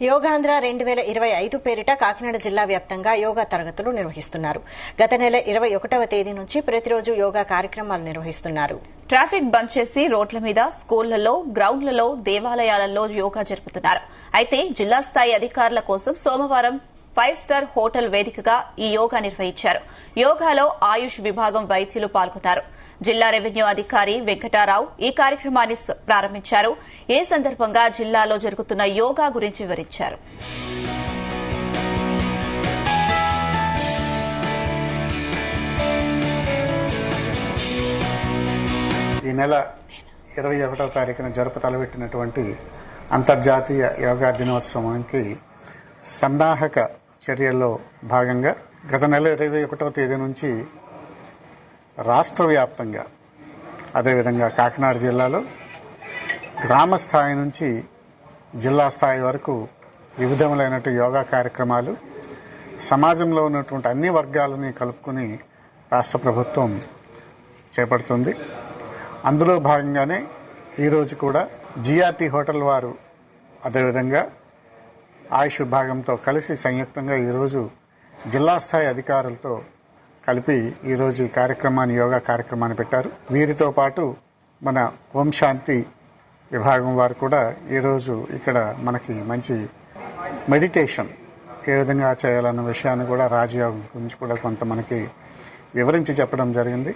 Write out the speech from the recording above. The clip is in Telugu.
యోగాంధ్ర 2025 పేరిట కాకినాడ జిల్లా వ్యాప్తంగా యోగా తరగతులు నిర్వహిస్తున్నారు. గత నెల 21వ తేదీ నుంచి ప్రతిరోజు యోగా కార్యక్రమాలు నిర్వహిస్తున్నారు. ట్రాఫిక్ బంద్ చేసి రోడ్ల మీద, స్కూళ్లలో, గ్రౌండ్లలో, దేవాలయాలలో యోగా జరుపుతున్నారు. అయితే జిల్లా స్థాయి అధికారుల కోసం సోమవారం 5 స్టార్ హోటల్ వేదికగా ఈ యోగా నిర్వహించారు. యోగాలో ఆయుష్ విభాగం వైద్యులు పాల్గొన్నారు. జిల్లా రెవెన్యూ అధికారి వెంకటారావు ఈ కార్యక్రమాన్ని ప్రారంభించారు. ఈ సందర్భంగా జిల్లాలో జరుగుతున్న యోగా గురించి వివరించారు. ఈ నెల 21వ తారీఖున జరుపు తలపెట్టినటువంటి అంతర్జాతీయ యోగా దినోత్సవానికి సన్నాహక చర్యల్లో భాగంగా గత నెల 21వ తేదీ నుంచి రాష్ట్ర వ్యాప్తంగా, అదేవిధంగా కాకినాడ జిల్లాలో గ్రామ స్థాయి నుంచి జిల్లా స్థాయి వరకు వివిధములైనటువంటి యోగా కార్యక్రమాలు సమాజంలో ఉన్నటువంటి అన్ని వర్గాలని కలుపుకుని రాష్ట్ర ప్రభుత్వం చేపడుతుంది. అందులో భాగంగానే ఈరోజు కూడా జిఆర్టీ హోటల్ వారు అదేవిధంగా ఆయుష్ విభాగంతో కలిసి సంయుక్తంగా ఈరోజు జిల్లా స్థాయి అధికారులతో కలిపి ఈరోజు ఈ కార్యక్రమాన్ని, యోగా కార్యక్రమాన్ని పెట్టారు. వీరితో పాటు మన ఓం శాంతి విభాగం వారు కూడా ఈరోజు ఇక్కడ మనకి మంచి మెడిటేషన్ ఏ విధంగా చేయాలన్న విషయాన్ని కూడా, రాజయోగం గురించి కూడా కొంత మనకి వివరించి చెప్పడం జరిగింది.